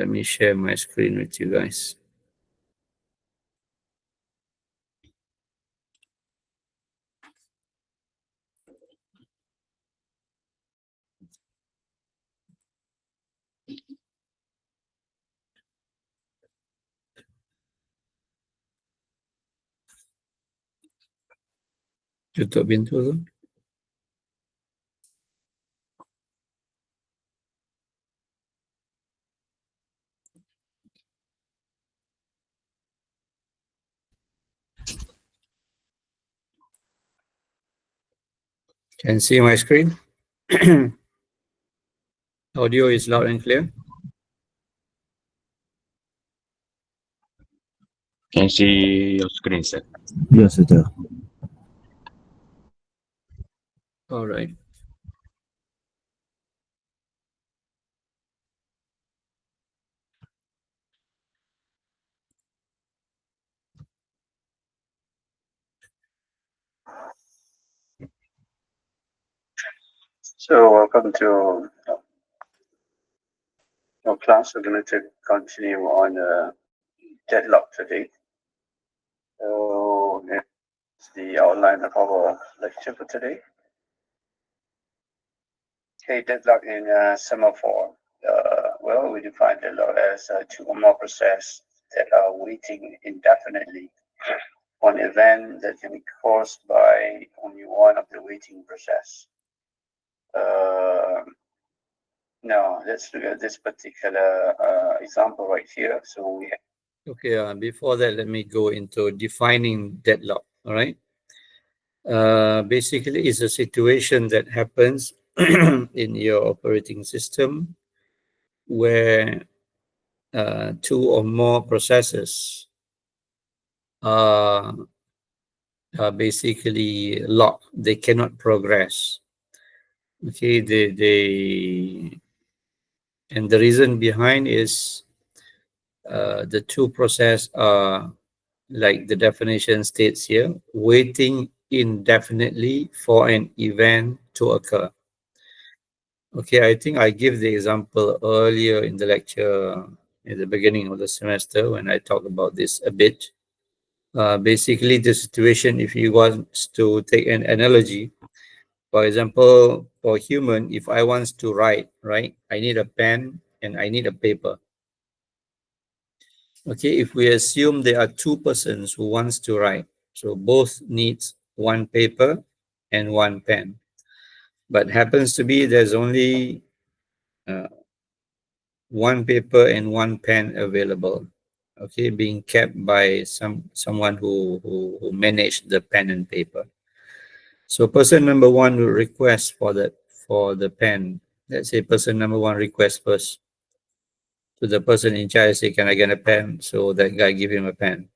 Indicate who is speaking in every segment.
Speaker 1: let me share my screen with you guys. Tutup pintu tu. Can see my screen? Audio is loud and clear.
Speaker 2: Can see your screen, sir.
Speaker 3: Yes, sir.
Speaker 1: All right.
Speaker 4: So welcome to our class. We're going to continue on deadlock today. So it's the outline of our lecture for today. Okay, deadlock in semaphore. Well, we define deadlock as two or more processes that are waiting indefinitely on an event that can be caused by only one of the waiting process. Now, let's look at this particular example right here. So we
Speaker 1: Okay, before that, let me go into defining deadlock, all right? Basically, it's a situation that happens in your operating system where two or more processes are basically locked. They cannot progress. Okay, and the reason behind is the two processes are, like the definition states here, waiting indefinitely for an event to occur. Okay, I think I give the example earlier in the lecture at the beginning of the semester when I talked about this a bit. Basically, the situation, if you want to take an analogy, for example, for human, if I want to write, right, I need a pen and I need a paper. Okay, if we assume there are two persons who wants to write, so both needs one paper and one pen, but happens to be there's only one paper and one pen available, okay, being kept by someone who managed the pen and paper. So person number one will request for the pen. Let's say person number one requests first to the person in charge, say, can I get a pen? So that guy give him a pen.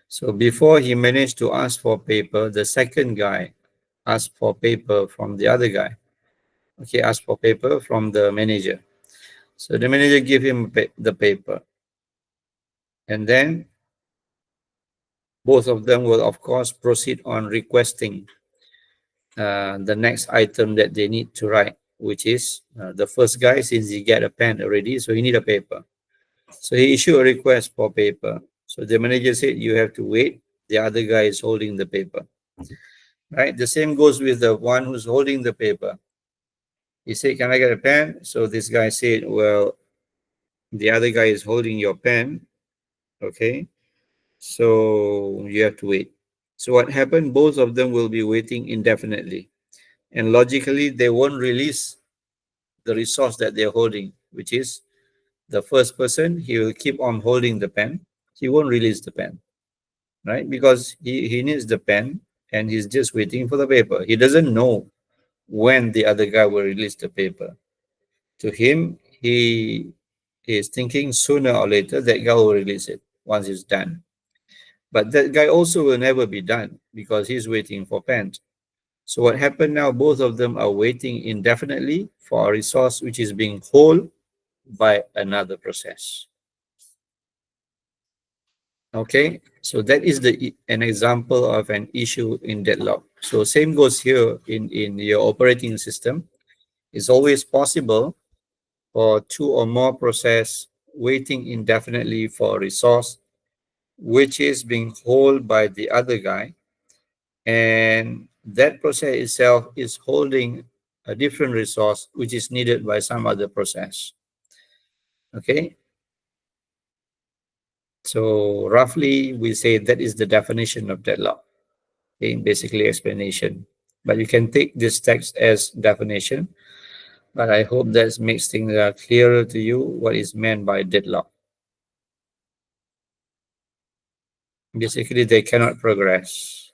Speaker 1: So before he managed to ask for paper, the second guy asked for paper from the other guy. Okay, asked for paper from the manager. So the manager give him the paper. And then both of them will, of course, proceed on requesting the next item that they need to write, which is the first guy, since he get a pen already, so he need a paper. So he issued a request for paper. So the manager said, you have to wait. The other guy is holding the paper. Right? The same goes with the one who's holding the paper. He said, can I get a pen? So this guy said, well, the other guy is holding your pen. Okay. So you have to wait. So what happened? Both of them will be waiting indefinitely. And logically, they won't release the resource that they're holding, which is the first person. He will keep on holding the pen. He won't release the pen, right? Because he needs the pen and he's just waiting for the paper. He doesn't know when the other guy will release the paper. To him, he is thinking sooner or later that guy will release it once it's done. But that guy also will never be done because he's waiting for pens. So what happened now, both of them are waiting indefinitely for a resource which is being held by another process. Okay, so that is an example of an issue in deadlock. So same goes here in your operating system. It's always possible for two or more process waiting indefinitely for a resource which is being held by the other guy, and that process itself is holding a different resource which is needed by some other process. Okay, so roughly we say that is the definition of deadlock. Okay, basically explanation, but you can take this text as definition, but I hope that makes things clearer to you what is meant by deadlock. Basically, they cannot progress.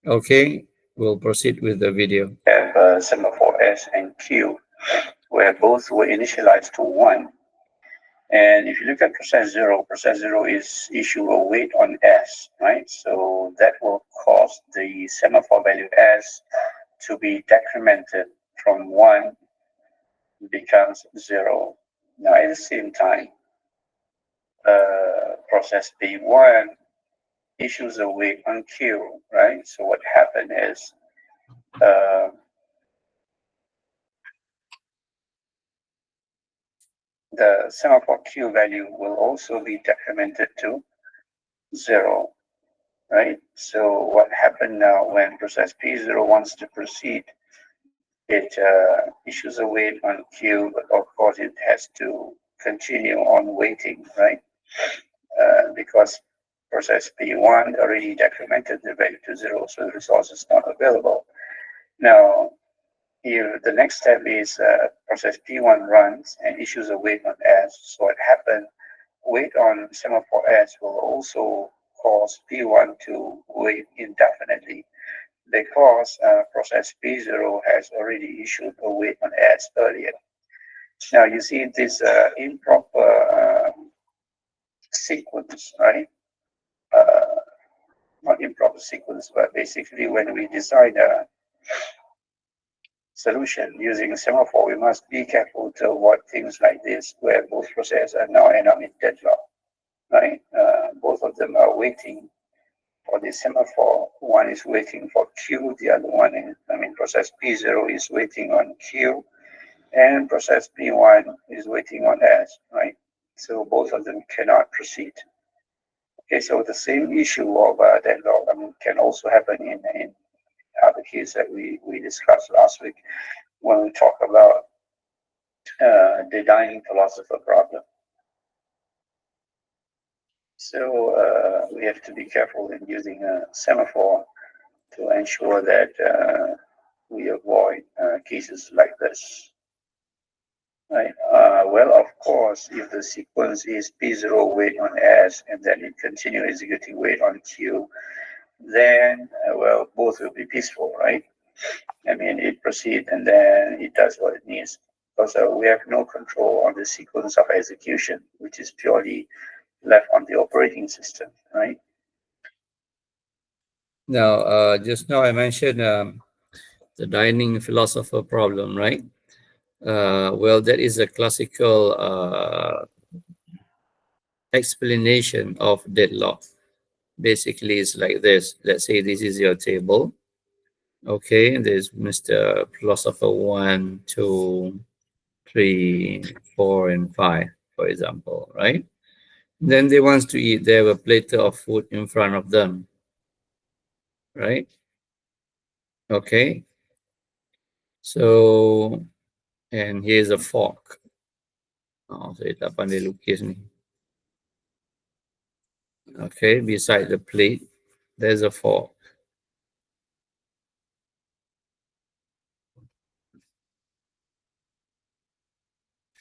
Speaker 1: Okay, we'll proceed with the video.
Speaker 4: Have semaphore S and Q, where both were initialized to 1. And if you look at process 0 is issue a wait on S, right? So that will cause the semaphore value S to be decremented from 1 becomes 0. Now at the same time, process B1 issues a wait on Q, right? So what happened is the semaphore Q value will also be decremented to 0, right? So what happened now when process P0 wants to proceed, it issues a wait on Q, but of course it has to continue on waiting, right? Because process P1 already decremented the value to 0, so the resource is not available. Now, here the next step is process P1 runs and issues a wait on S. So what happened, wait on semaphore S will also cause P1 to wait indefinitely, because process P0 has already issued a wait on S earlier. Now you see this improper sequence, right? Not improper sequence, but basically when we design a solution using a semaphore, we must be careful to avoid things like this, where both processes are now end up in deadlock, right? Both of them are waiting for the semaphore. One is waiting for Q, the other one is, process P0 is waiting on Q, and process P1 is waiting on S, right? So both of them cannot proceed. Okay, so the same issue of deadlock can also happen in other cases that we discussed last week when we talk about the dying philosopher problem. So we have to be careful in using a semaphore to ensure that we avoid cases like this. Right. Well, of course, if the sequence is P0 wait on S and then it continue executing wait on Q, then, well, both will be peaceful, right? It proceeds and then it does what it needs. Because we have no control on the sequence of execution, which is purely left on the operating system, right?
Speaker 1: Now, just now I mentioned the dining philosopher problem, right? Well, that is a classical explanation of deadlock. Basically, it's like this. Let's say this is your table. Okay, there's Mr. Philosopher 1, 2, 3, 4, and 5, for example, right? Then they want to eat. They have a plate of food in front of them, right? Okay. So, and here's a fork. Oh, saya tak pandai lukis ni. Okay, beside the plate, there's a fork.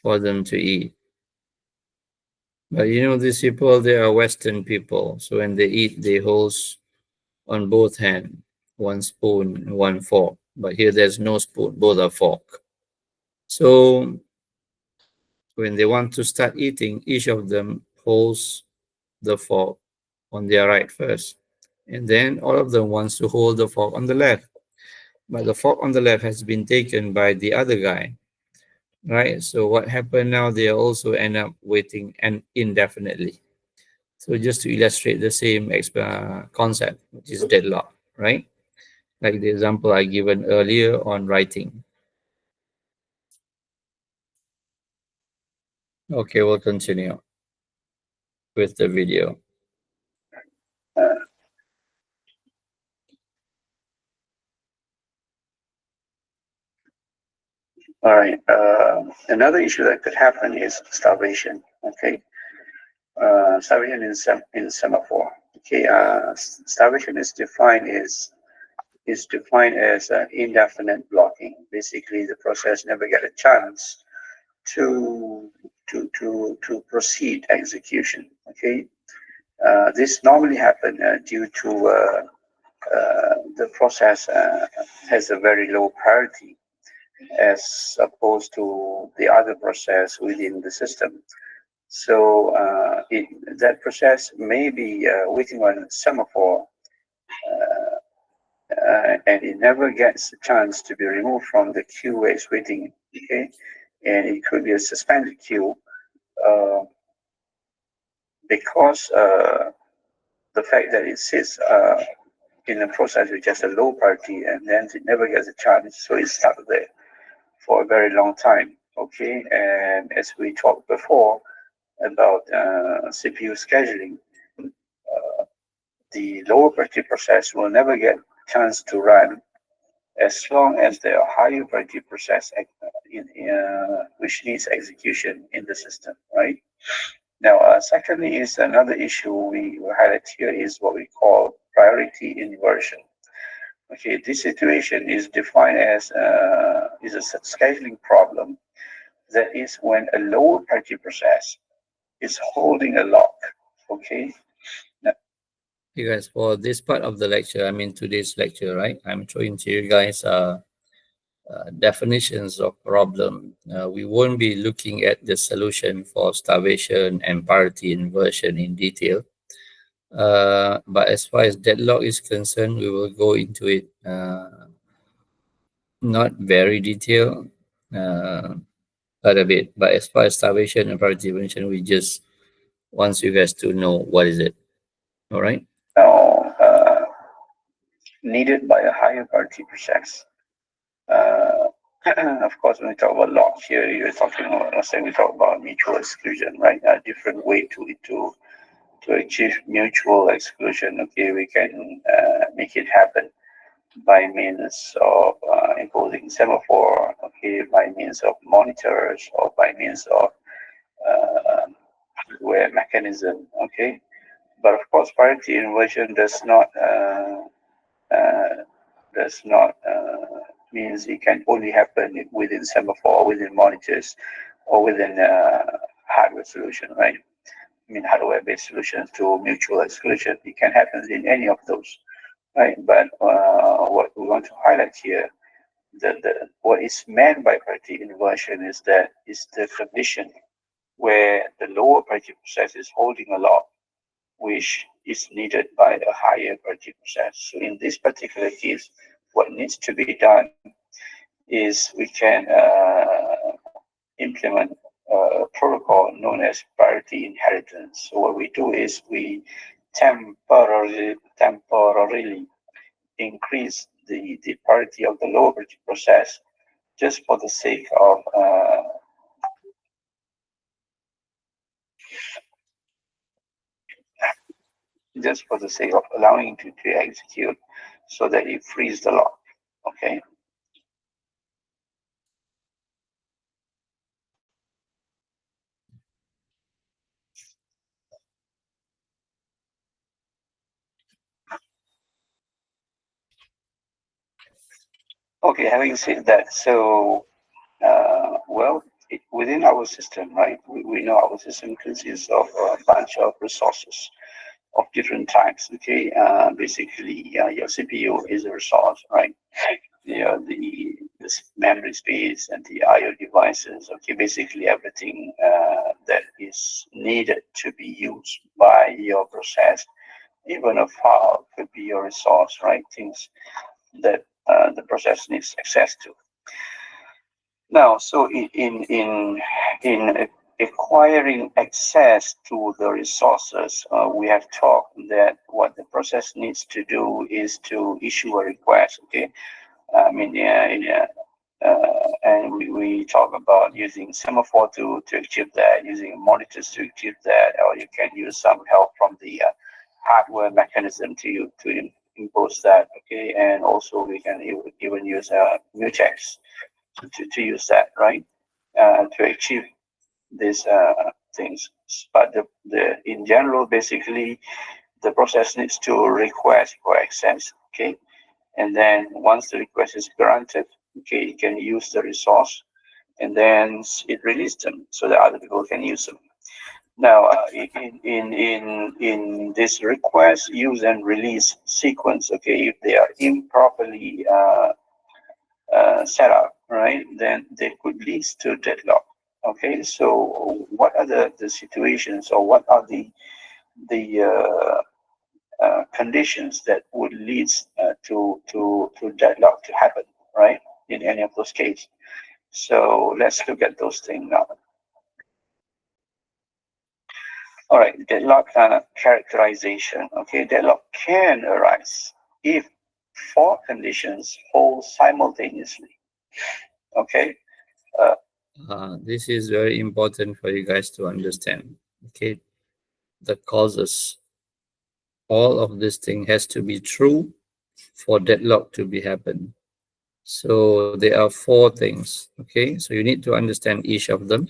Speaker 1: For them to eat. But these people, they are Western people. So when they eat, they hold on both hands, one spoon, one fork. But here there's no spoon, both are fork. So when they want to start eating, each of them holds the fork on their right first. And then all of them wants to hold the fork on the left. But the fork on the left has been taken by the other guy. Right? So what happened now, they also end up waiting and indefinitely. So just to illustrate the same concept, which is deadlock, right? Like the example I given earlier on writing. Okay, we'll continue with the video.
Speaker 4: All right. Another issue that could happen is starvation. Okay. Starvation in semaphore. Okay. Starvation is defined as indefinite blocking. Basically, the process never get a chance to to proceed execution. Okay. This normally happen due to the process has a very low priority as opposed to the other process within the system. So that process may be waiting on a semaphore, and it never gets a chance to be removed from the queue where it's waiting. Okay, and it could be a suspended queue uh, because the fact that it sits in a process which has a low priority and then it never gets a chance, so it's stuck there for a very long time. Okay, and as we talked before about CPU scheduling, the lower priority process will never get chance to run as long as there are higher priority process which needs execution in the system, right? Now, secondly, is another issue we highlight here is what we call priority inversion. Okay, this situation is defined as is a scheduling problem that is when a lower priority process is holding a lock. Okay.
Speaker 1: You guys, for this part of the lecture, I mean today's lecture, right? I'm showing to you guys definitions of problem. We won't be looking at the solution for starvation and priority inversion in detail. But as far as deadlock is concerned, we will go into it not very detailed, quite a bit. But as far as starvation and priority inversion, we just want you guys to know what is it. All right.
Speaker 4: Now, needed by a higher priority process. Uh, of course, when we talk about lock here, you're talking about, let's say we talk about mutual exclusion, right? A different way to achieve mutual exclusion. Okay, we can make it happen by means of imposing semaphore, okay, by means of monitors or by means of hardware mechanism, okay. But of course, priority inversion uh, does not means it can only happen within semaphore, within monitors, or within hardware solution, right? I mean, hardware-based solutions to mutual exclusion. It can happen in any of those, right? But what we want to highlight here, what is meant by priority inversion is that is the condition where the lower priority process is holding a lock, which is needed by a higher priority process. So in this particular case, what needs to be done is we can implement a protocol known as priority inheritance. So what we do is we temporarily increase the priority of the lower priority process just for the sake of allowing to execute so that it frees the lock. Okay. Okay, having said that, so within our system, right, we know our system consists of a bunch of resources of different types. Okay, basically, your CPU is a resource, right? The memory space and the I/O devices. Okay, basically everything that is needed to be used by your process. Even a file could be your resource, right? Things that the process needs access to. Now, so in acquiring access to the resources, we have talked that what the process needs to do is to issue a request. Okay, I mean, And we talk about using semaphore to achieve that, using monitors to achieve that, or you can use some help from the hardware mechanism to impose that. Okay, and also we can even use mutex to use that, right, to achieve these things. But the in general, basically, the process needs to request for access. Okay, and then once the request is granted, okay, you can use the resource, and then it releases them so that other people can use them. Now, in this request, use and release sequence, okay, if they are improperly set up, right, then they could lead to deadlock. Okay, so what are the situations, or what are the conditions that would lead to deadlock to happen, right, in any of those cases? So let's look at those things now. All right, deadlock characterization. Okay, deadlock can arise if four conditions hold simultaneously. Okay.
Speaker 1: This is very important for you guys to understand. Okay, the causes. All of this thing has to be true for deadlock to be happen. So there are four things. Okay, so you need to understand each of them,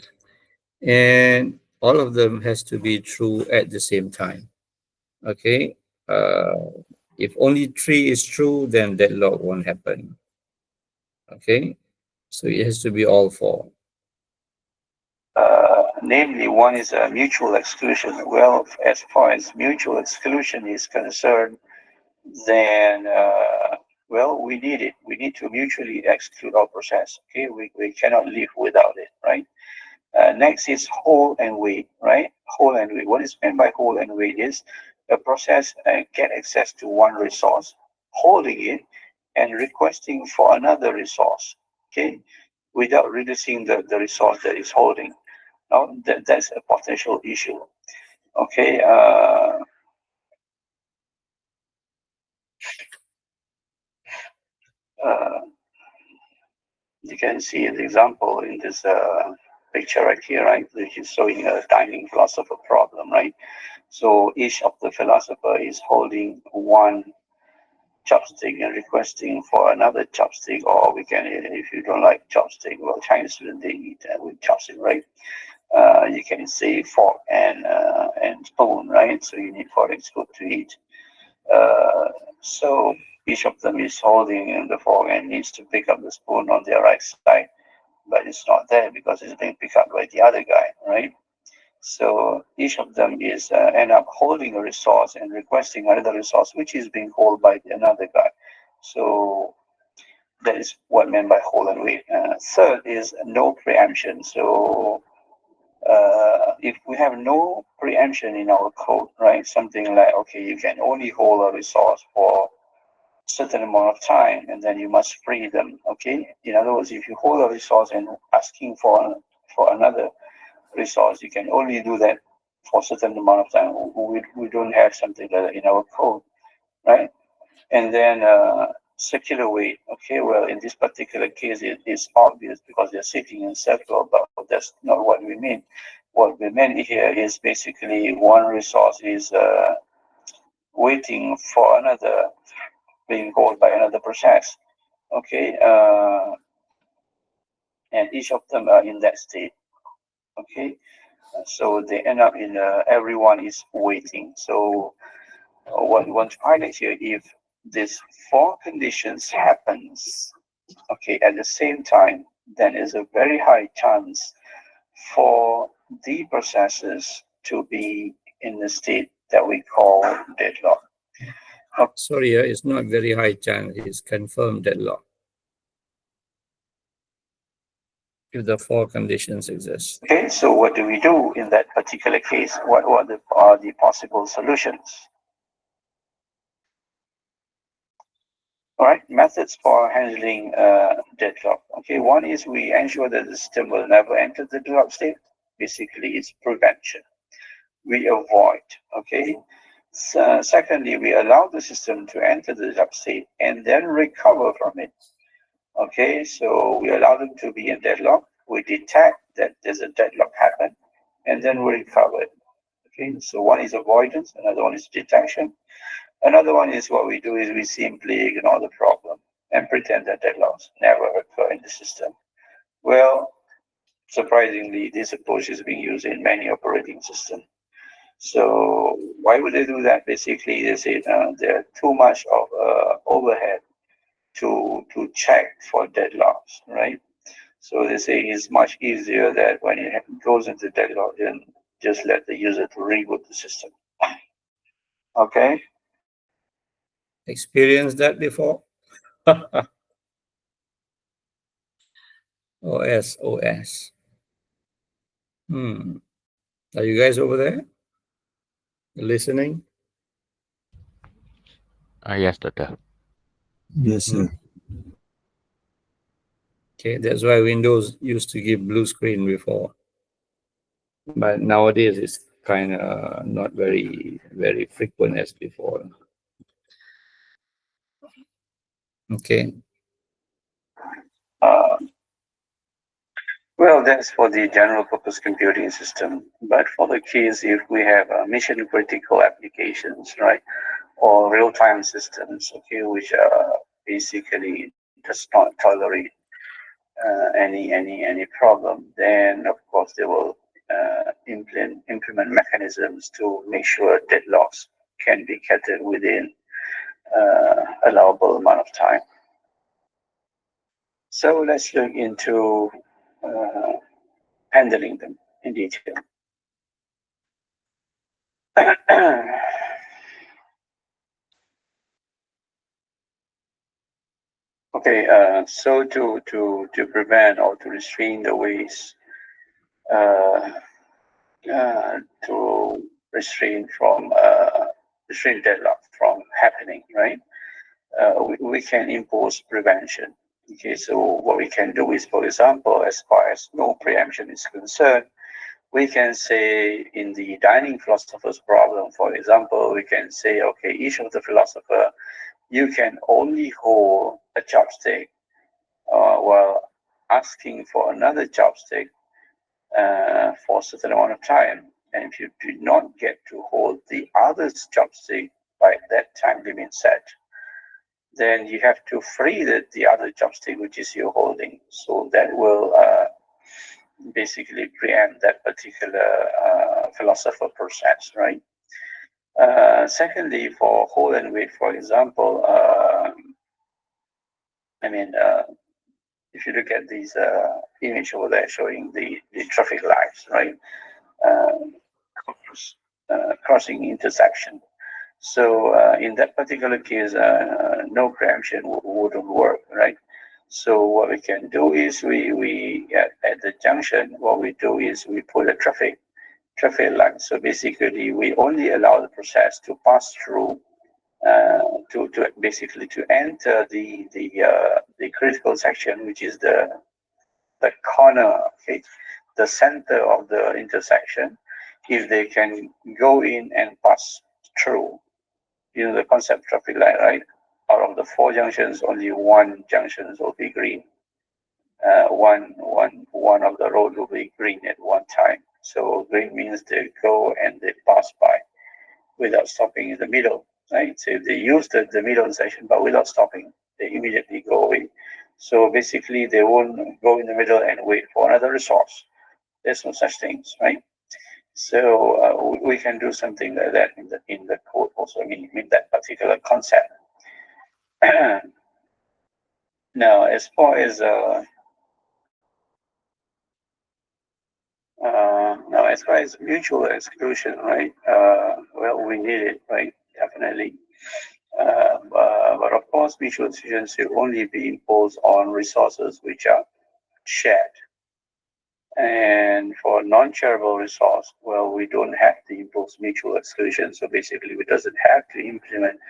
Speaker 1: and all of them has to be true at the same time. Okay, if only three is true, then deadlock won't happen. Okay, so it has to be all four.
Speaker 4: Namely, one is a mutual exclusion. Well, as far as mutual exclusion is concerned, then well, we need it. We need to mutually exclude our process. Okay, we cannot live without it, right? Next is whole and weight, right? Whole and weight. What is meant by whole and weight is a process get access to one resource, holding it, and requesting for another resource, okay, without releasing the resource that is holding. Now, that's a potential issue. Okay. You can see the example in this picture right here, right, which is showing a dining philosopher problem, right? So each of the philosopher is holding one chopstick and requesting for another chopstick, or we can, if you don't like chopstick, well, Chinese students, they eat with chopstick, right? You can say fork and spoon, right? So you need fork and spoon to eat. So each of them is holding the fork and needs to pick up the spoon on their right side, but it's not there because it's being picked up by the other guy, right? So each of them is end up holding a resource and requesting another resource, which is being held by another guy. So that is what meant by hold and wait. Third is no preemption. So if we have no preemption in our code, right, something like, okay, you can only hold a resource for a certain amount of time and then you must free them. Okay, in other words, if you hold a resource and asking for another resource, you can only do that for a certain amount of time. We don't have something like that in our code, right? And then circular weight. Okay, well, in this particular case, it is obvious because they're sitting in circle, but that's not what we mean. What we meant here is basically one resource is waiting for another, being called by another process. Okay, and each of them are in that state. Okay, so they end up in everyone is waiting. So what we want to highlight here, if these four conditions happens, okay, at the same time, then there's a very high chance for the processes to be in the state that we call deadlock.
Speaker 1: Sorry, it's not very high chance. It's confirmed deadlock if the four conditions exist.
Speaker 4: Okay, so what do we do in that particular case? What are the possible solutions? All right, methods for handling deadlock. Okay, one is we ensure that the system will never enter the deadlock state. Basically, it's prevention. We avoid, okay? So, secondly, we allow the system to enter the deadlock state and then recover from it. Okay, so we allow them to be in deadlock. We detect that there's a deadlock happen, and then we recover it. Okay, so one is avoidance, another one is detection. Another one is what we do is we simply ignore the problem and pretend that deadlocks never occur in the system. Well, surprisingly, this approach is being used in many operating systems. So why would they do that? Basically, they say there too much of overhead to check for deadlocks, right? So they say it's much easier that when it goes into deadlock, then just let the user to reboot the system. Okay.
Speaker 1: Experienced that before? OS. Hmm. Are you guys over there listening?
Speaker 2: Yes, Doctor.
Speaker 3: Yes, sir.
Speaker 1: Okay, that's why Windows used to give blue screen before. But nowadays it's kind of not very frequent as before. Okay.
Speaker 4: Uh, well, that's for the general purpose computing system. But for the case, if we have mission critical applications, right, or real time systems, okay, which basically does not tolerate any problem, then of course they will implement mechanisms to make sure deadlocks can be kept within allowable amount of time. So let's look into handling them in detail. Okay, so to prevent or to restrain the waste, uh, to restrain deadlock from happening, right? We can impose prevention. Okay, so what we can do is, for example, as far as no preemption is concerned, we can say in the dining philosopher's problem, for example, we can say, okay, each of the philosopher, you can only hold a chopstick while asking for another chopstick for a certain amount of time. And if you do not get to hold the other's chopstick by that time limit set, then you have to free the other chopstick which is you're holding. So that will basically preempt that particular philosopher process, right? Secondly, for hold and wait, for example, if you look at these image over there showing the traffic lights, right? Crossing intersection. So in that particular case, no preemption wouldn't work, right? So what we can do is we at the junction, what we do is we put a traffic light. So basically, we only allow the process to pass through to basically to enter the critical section, which is the corner, okay, the center of the intersection. If they can go in and pass through, you know the concept traffic light, right? Out of the 4 junctions, only 1 junction will be green. One of the road will be green at one time. So green means they go and they pass by without stopping in the middle, right? So if they use the middle section but without stopping, they immediately go away. So basically, they won't go in the middle and wait for another resource. There's no such things, right? So we can do something like that in the code also. I mean that particular concept. Now, as far as mutual exclusion, right? Well, we need it, right? Definitely. But of course, mutual exclusion should only be imposed on resources which are shared. And for non-shareable resource, well, we don't have to impose mutual exclusion. So basically, we doesn't have to implement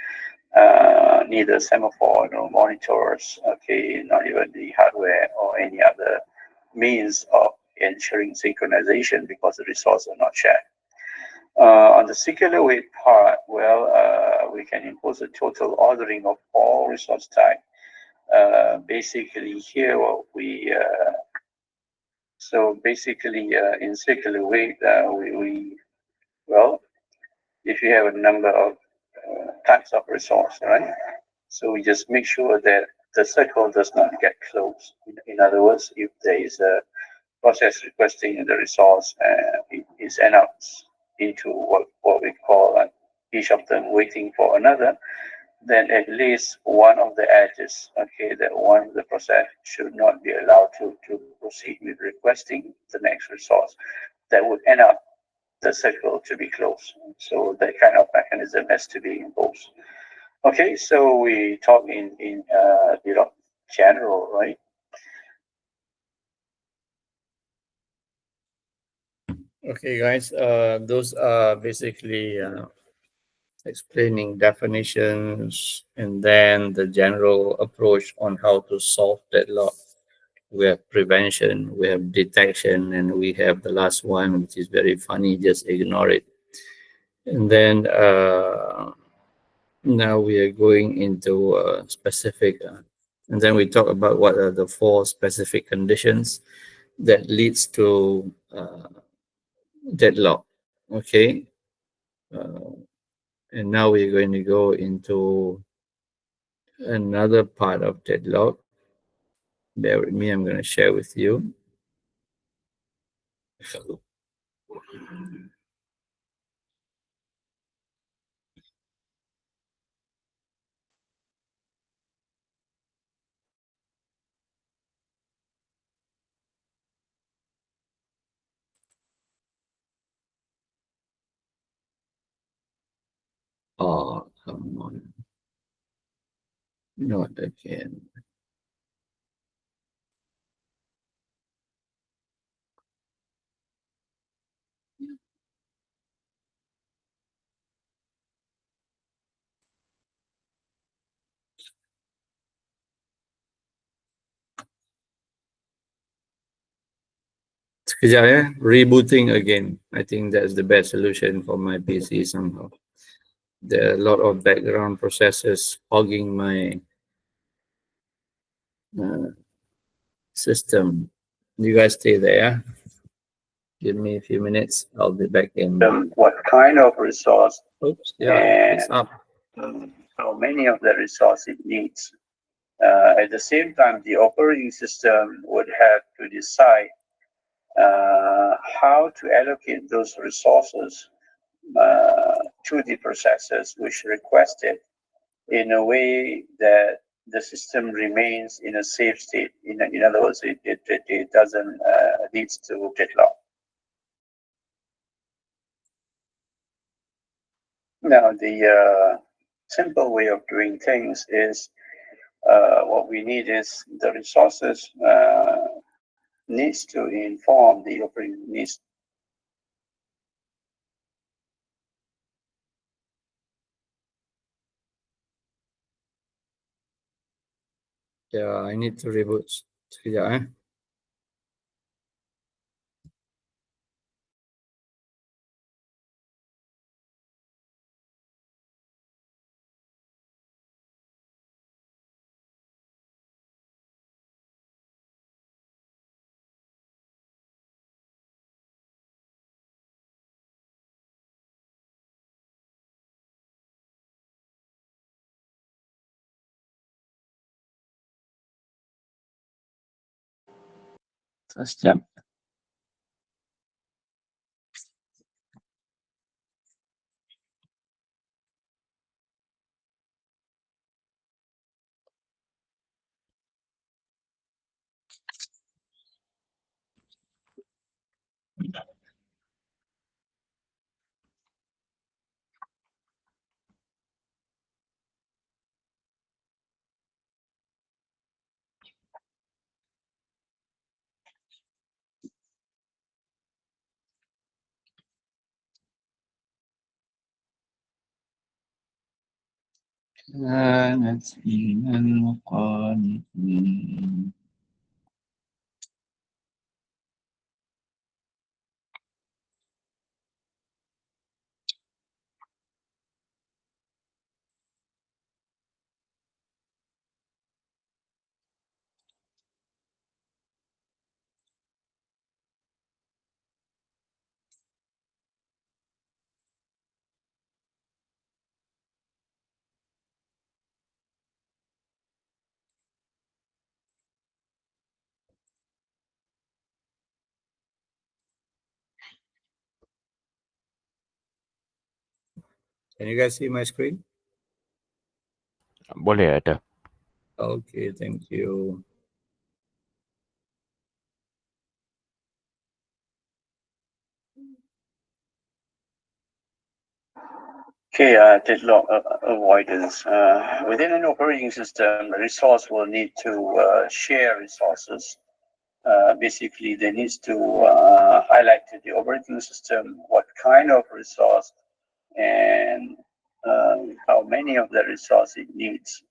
Speaker 4: neither semaphore nor monitors, okay, not even the hardware or any other means of ensuring synchronization because the resources are not shared. On the secular wait part, well, we can impose a total ordering of all resource type basically here what we so basically in circular way we well, if you have a number of types of resource, right? So we just make sure that the circle does not get closed. In other words, if there is a process requesting the resource, it is end up into what we call each of them waiting for another, then at least one of the edges, okay, that one of the process should not be allowed to proceed with requesting the next resource. That would end up the circle to be closed. So that kind of mechanism has to be imposed. Okay, so we talk in general, right?
Speaker 1: Okay, guys. Those are basically explaining definitions and then the general approach on how to solve deadlock. We have prevention, we have detection, and we have the last one, which is very funny. Just ignore it. And then now we are going into specific, and then we talk about what are the four specific conditions that leads to deadlock. Okay. Uh, and now we're going to go into another part of deadlock. Bear with me, I'm going to share with you. Oh, come on. Not again. Sekejap ya. Rebooting again. I think that's the best solution for my PC somehow. There are a lot of background processes hogging my system. You guys stay there. Yeah? Give me a few minutes. I'll be back in.
Speaker 4: What kind of resource?
Speaker 1: Oops. Yeah, it's up.
Speaker 4: How many of the resource it needs? At the same time, the operating system would have to decide how to allocate those resources to the processes which request it in a way that the system remains in a safe state. In other words, it doesn't lead to deadlock. Now, the simple way of doing things is what we need is the resources needs to inform the operating needs.
Speaker 1: Yeah, I need to reboot. Sekejap eh.
Speaker 2: Sekejap. كانت من القانتين.
Speaker 1: Can you guys see my screen?
Speaker 5: Boleh ada.
Speaker 1: Okay, thank you.
Speaker 4: Okay, deadlock avoidance. Within an operating system, the resource will need to share resources. Basically, they need to highlight to the operating system what kind of resource and how many of the resource it needs.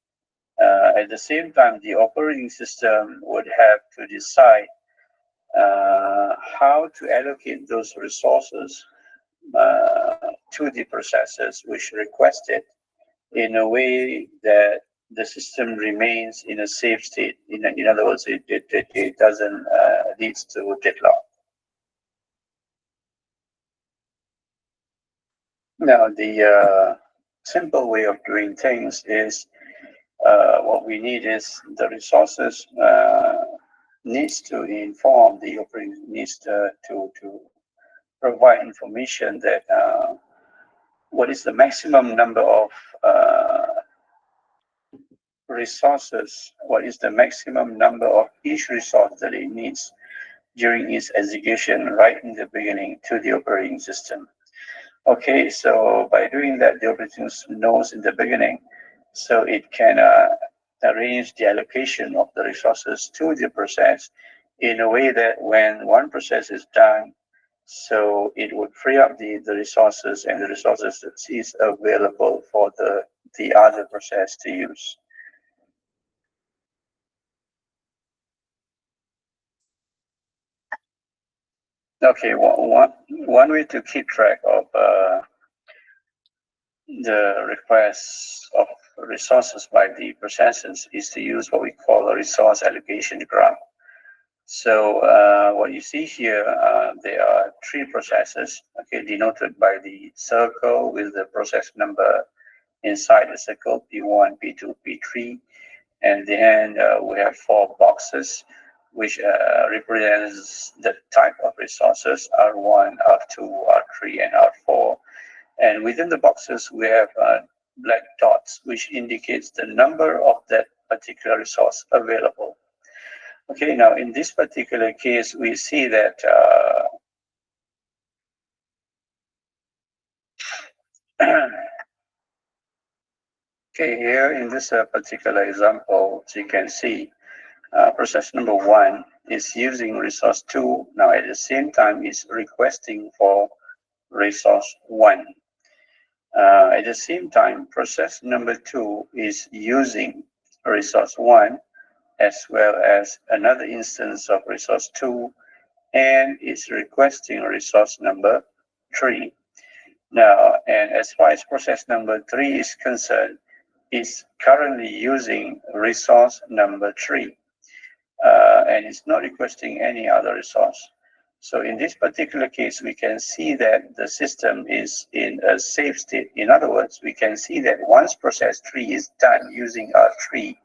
Speaker 4: At the same time, the operating system would have to decide how to allocate those resources to the processes which request it in a way that the system remains in a safe state. In other words, it doesn't lead to deadlock. Now, the simple way of doing things is what we need is the resources needs to inform the operating, needs to provide information that what is the maximum number of resources, what is the maximum number of each resource that it needs during its execution right in the beginning to the operating system. Okay, so by doing that, the operating system knows in the beginning, so it can arrange the allocation of the resources to the process in a way that when one process is done, so it would free up the resources and the resources that is available for the other process to use. Okay, one way to keep track of the requests of resources by the processes is to use what we call a resource allocation graph. So what you see here, there are three processes, okay, denoted by the circle with the process number inside the circle, P1, P2, P3, and then we have four boxes which represents the type of resources, R1, R2, R3, and R4. And within the boxes, we have black dots, which indicates the number of that particular resource available. Okay, now in this particular case, we see that okay, here in this particular example, as you can see, process number 1 is using resource 2. Now at the same time, is requesting for resource 1. At the same time, process number 2 is using resource 1 as well as another instance of resource 2 and is requesting resource number 3. Now, and as far as process number 3 is concerned, it's currently using resource number 3 and it's not requesting any other resource. So in this particular case, we can see that the system is in a safe state. In other words, we can see that once process 3 is done using R3,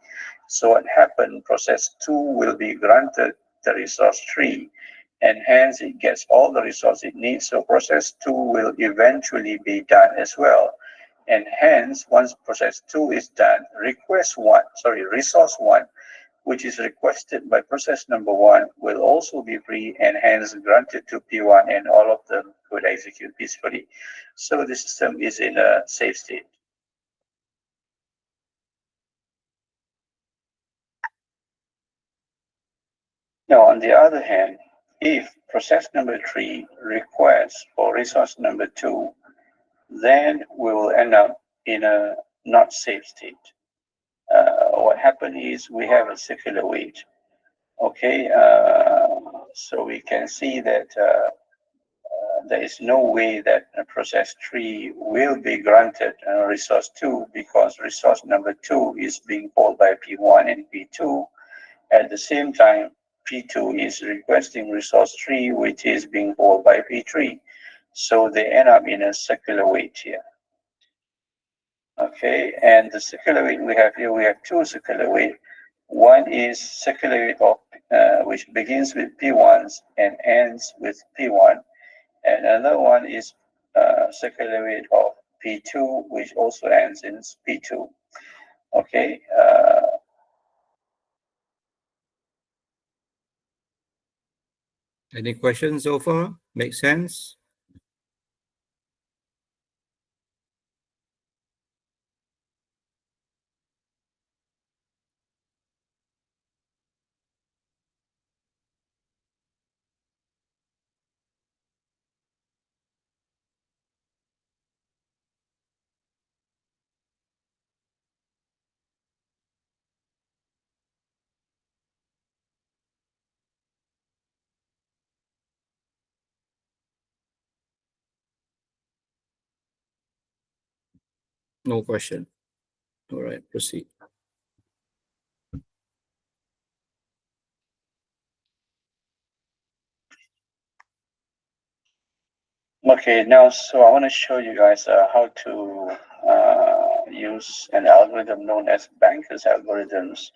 Speaker 4: so what happened, process 2 will be granted the resource 3, and hence it gets all the resource it needs. So process 2 will eventually be done as well. And hence, once process 2 is done, resource 1, which is requested by process number 1, will also be free and hence granted to P1, and all of them could execute peacefully. So the system is in a safe state. Now, on the other hand, if process number 3 requests for resource number 2, then we will end up in a not safe state. What happened is we have a circular wait. Okay, so we can see that there is no way that process 3 will be granted resource 2 because resource number 2 is being called by P1 and P2. At the same time, P2 is requesting resource 3, which is being called by P3. So they end up in a circular wait here. Okay, and the circular wait we have here, we have two circular wait. One is circular wait of which begins with P1s and ends with P1, and another one is circular wait of P2, which also ends in P2. Okay.
Speaker 1: Any questions so far? Make sense? No question. All right, proceed.
Speaker 4: Okay, now, so I want to show you guys how to use an algorithm known as Banker's algorithms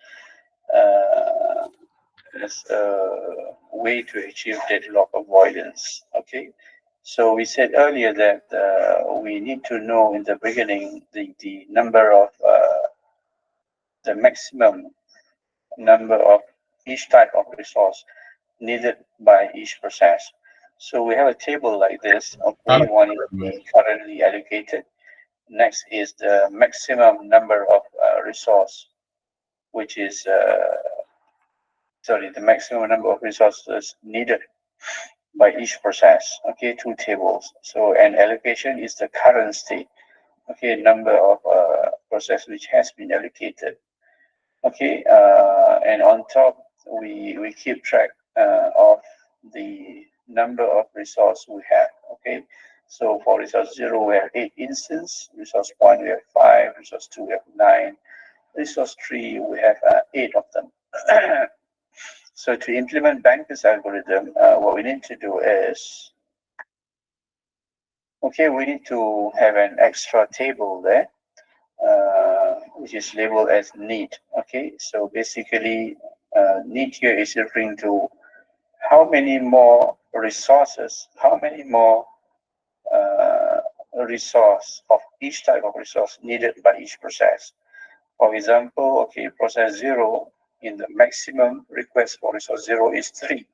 Speaker 4: as a way to achieve deadlock avoidance. Okay, so we said earlier that we need to know in the beginning the number of the maximum number of each type of resource needed by each process. So we have a table like this. Okay, one is the currently allocated. Next is the maximum number of resource, which is the maximum number of resources needed by each process. Okay, two tables. So an allocation is the current state. Okay, number of process which has been allocated. Okay, and on top we keep track of the number of resource we have. Okay, so for resource 0 we have 8 instances, resource 1 we have 5, resource 2 we have 9, resource 3 we have 8 of them. So to implement Banker's algorithm, what we need to do is, okay, we need to have an extra table there, which is labeled as need. Okay, so basically need here is referring to how many more resources, how many more resource of each type of resource needed by each process. For example, okay, process 0 in the maximum request for resource 0 is 3,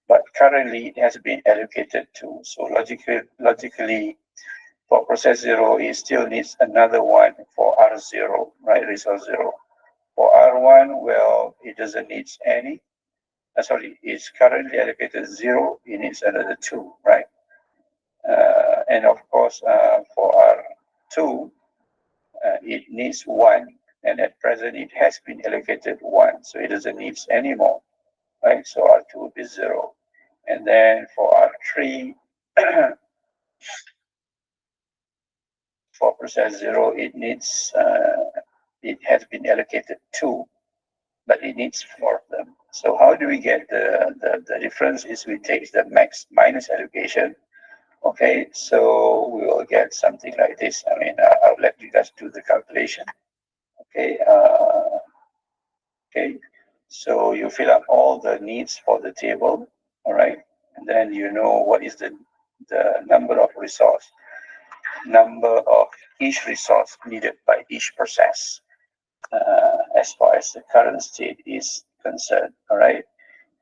Speaker 4: but currently it has been allocated 2. So logically for process 0, it still needs another one for R0, right, resource 0. For R1, well, it doesn't need any. Sorry, it's currently allocated 0, it needs another 2, right? And of course, for R2, it needs 1, and at present it has been allocated 1, so it doesn't need any more, right? So R2 will be 0. And then for R3, for process 0, it needs, it has been allocated 2, but it needs 4 of them. So how do we get the difference is we take the max minus allocation. Okay, so we will get something like this. I mean, I'll let you guys do the calculation. Okay, okay, so you fill up all the needs for the table, all right, and then you know what is the number of resource, number of each resource needed by each process, as far as the current state is concerned, all right.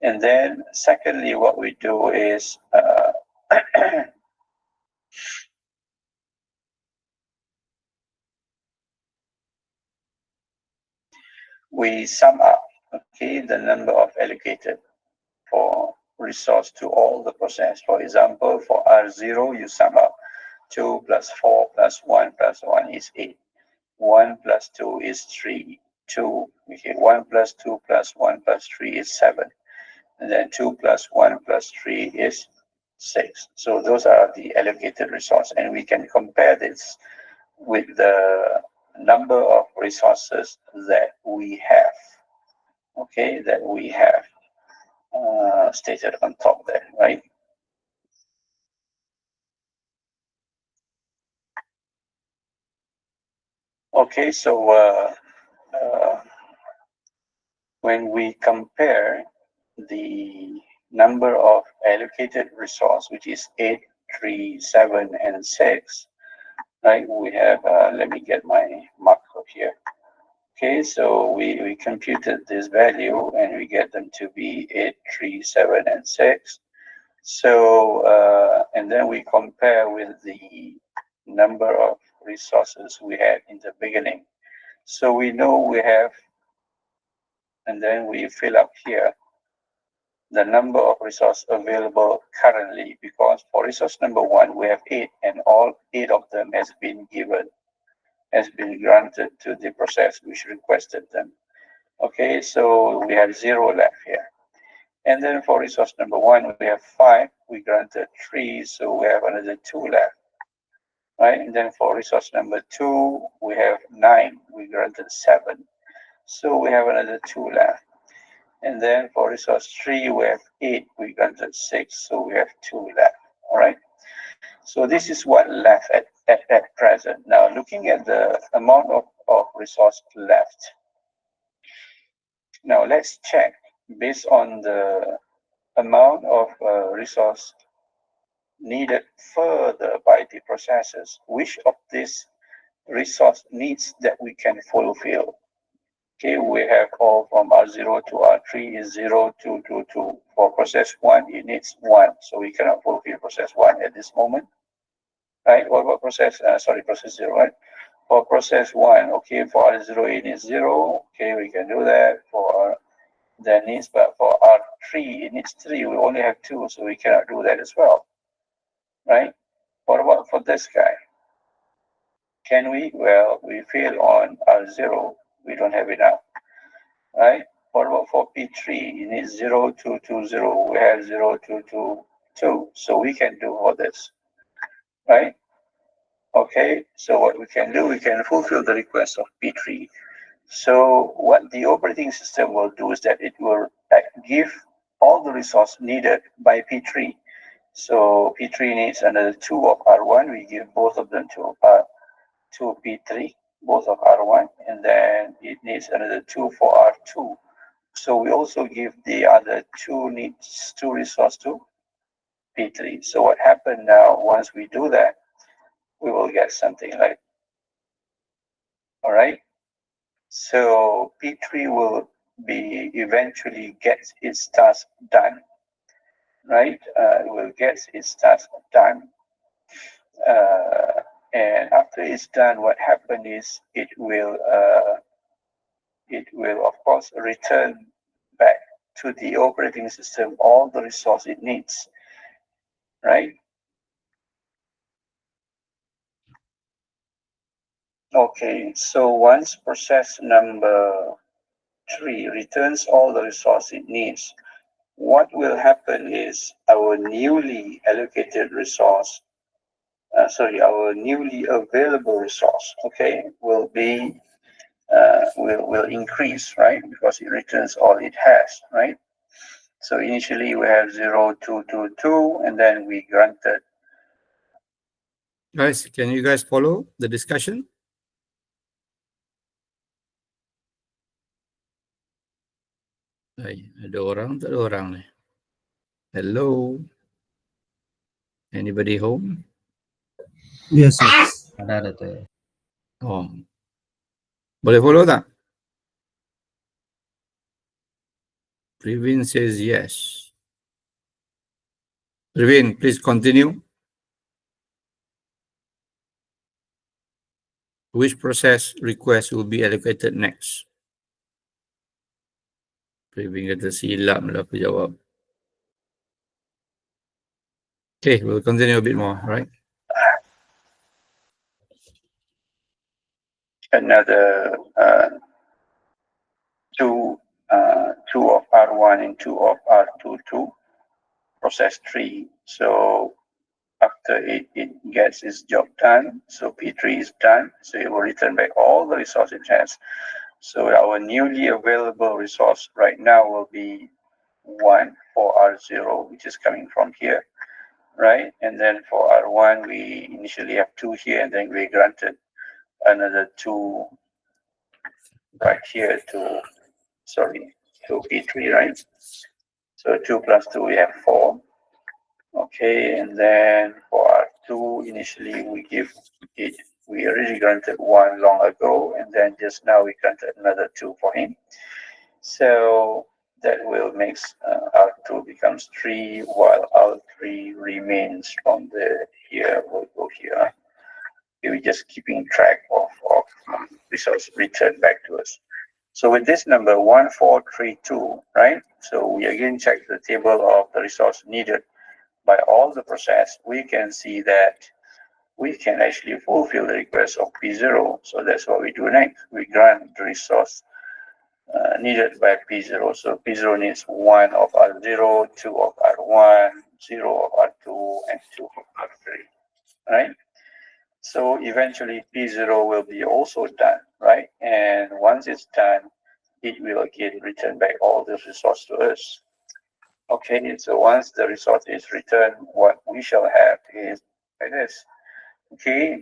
Speaker 4: And then secondly, what we do is we sum up, okay, the number of allocated for resource to all the process. For example, for R0, you sum up 2 plus 4 plus 1 plus 1 is 8. 1 plus 2 is 3. 2, okay, 1 plus 2 plus 1 plus 3 is 7. And then 2 plus 1 plus 3 is 6. So those are the allocated resource. And we can compare this with the number of resources that we have. Okay, that we have stated on top there, right? Okay, so when we compare the number of allocated resource, which is 8, 3, 7, and 6, right? We have, let me get my marker here. Okay, so we computed this value and we get them to be 8, 3, 7, and 6. So, and then we compare with the number of resources we had in the beginning. So we know we have, and then we fill up here the number of resources available currently, because for resource number 1, we have 8, and all 8 of them has been granted to the process which requested them. Okay, so we have 0 left here. And then for resource number 1, we have 5, we granted 3, so we have another 2 left. Right, and then for resource number 2, we have 9, we granted 7. So we have another 2 left. And then for resource 3, we have 8, we granted 6, so we have 2 left. All right. So this is what left at present. Now, looking at the amount of resource left. Now, let's check based on the amount of resource needed further by the processes, which of these resource needs that we can fulfill. Okay, we have all from R0 to R3 is 0, 2, 2, 2. For process 1, it needs 1, so we cannot fulfill process 1 at this moment. Right? What about process 0, right? For process 1, okay, for R0 it needs 0, okay, we can do that. For the needs, but for R3 it needs 3, we only have 2, so we cannot do that as well. Right? What about for this guy? Can we? Well, we fail on R0, we don't have enough. Right? What about for P3? It needs 0, 2, 2, 0. We have 0, 2, 2, 2. So we can do all this. Right? Okay, so what we can do, we can fulfill the request of P3. So what the operating system will do is that it will give all the resource needed by P3. So P3 needs another 2 of R1. We give both of them to P3, both of R1, and then it needs another 2 for R2. So we also give the other 2 resource to P3. So what happened now, once we do that, we will get something like, all right. So P3 will be eventually get its task done, right? It will get its task done. And after it's done, what happened is it will of course return back to the operating system all the resource it needs, right? Okay, so once process number 3 returns all the resource it needs, what will happen is our newly allocated resource, our newly available resource, okay, will be will increase, right? Because it returns all it has, right? So initially we have 0, 2, 2, 2, and then we granted.
Speaker 1: Guys, can you guys follow the discussion? Ay, ada orang, tak ada orang ni. Hello? Anybody home?
Speaker 3: Yes, sir.
Speaker 2: Ada tu.
Speaker 1: Oh. Boleh follow tak? Previn says yes. Previn, please continue. Which process request will be allocated next? Previn kata silap lah aku jawab. Okay, we'll continue a bit more, right?
Speaker 4: Another 2 of R1 and 2 of R22, process 3. So after it gets its job done, so P3 is done, so it will return back all the resource it has. So our newly available resource right now will be 1 for R0, which is coming from here, right? And then for R1, we initially have 2 here, and then we granted another 2 right here to P3, right? So 2 plus 2, we have 4. Okay, and then for R2, initially we give it we already granted 1 long ago, and then just now we granted another 2 for him. So that will make R2 becomes 3, while R3 remains from the here, will go here. We're just keeping track of resource returned back to us. So with this number 1432, right? So we again check the table of the resource needed by all the process. We can see that we can actually fulfill the request of P0. So that's what we do next. We grant the resource needed by P0. So P0 needs 1 of R0, 2 of R1, 0 of R2, and 2 of R3, right? So eventually P0 will be also done, right? And once it's done, it will again return back all the resource to us. Okay, so once the resource is returned, what we shall have is like this. Okay,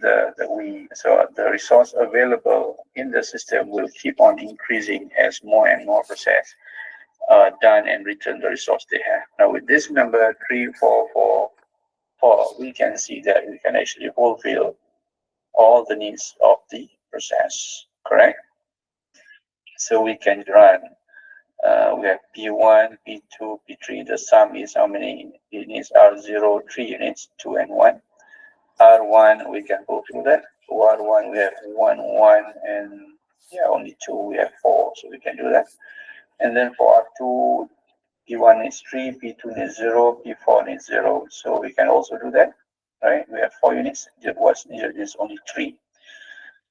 Speaker 4: so the resource available in the system will keep on increasing as more and more process done and return the resource they have. Now with this number 3444, we can see that we can actually fulfill all the needs of the process, correct? So we can run, we have P1, P2, P3, the sum is how many units? R0, 3 units, 2 and 1. R1, we can fulfill that. For R1, we have 1, and yeah, only 2, we have 4, so we can do that. And then for R2, P1 is 3, P2 is 0, P4 is 0, so we can also do that, right? We have 4 units, what's needed is only 3.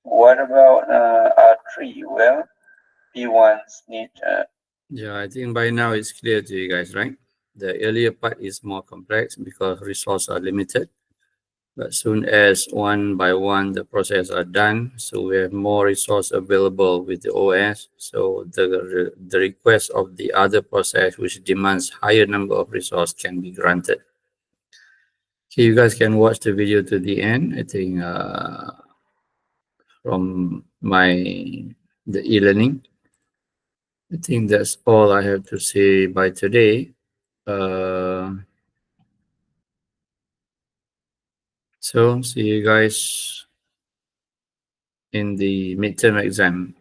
Speaker 4: What about R3? Well, P1s need...
Speaker 1: Yeah, I think by now it's clear to you guys, right? The earlier part is more complex because resources are limited. But soon as one by one the process are done, so we have more resource available with the OS. So the request of the other process which demands higher number of resource can be granted. Okay, you guys can watch the video to the end. I think from the e-learning. I think that's all I have to say by today. So see you guys in the midterm exam.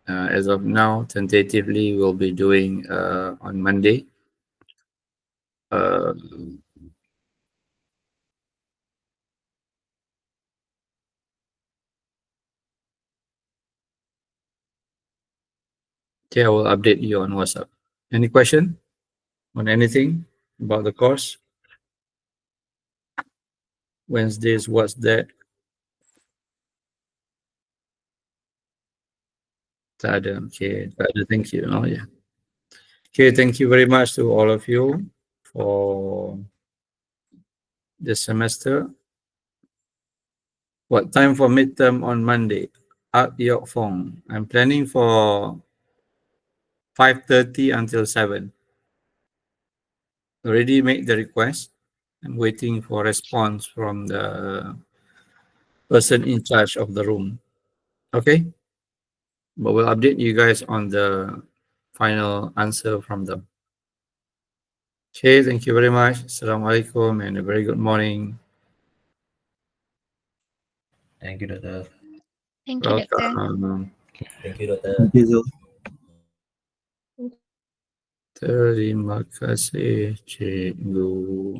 Speaker 1: As of now, tentatively, we'll be doing on Monday. Okay, I will update you on WhatsApp. Any question on anything about the course? Wednesdays, what's that? Tak ada. Okay, tak ada. Thank you. Oh, yeah. Okay, thank you very much to all of you for this semester. What time for midterm on Monday? At Yok Fong. I'm planning for 5:30 until 7. Already made the request. I'm waiting for response from the person in charge of the room. Okay? But we'll update you guys on the final answer from them. Okay, thank you very much. Assalamualaikum and a very good morning.
Speaker 5: Thank you, Doctor.
Speaker 6: Thank you, Doctor.
Speaker 1: Welcome.
Speaker 5: Thank you, Doctor.
Speaker 3: Thank you, Zul.
Speaker 1: Terima kasih, Cikgu.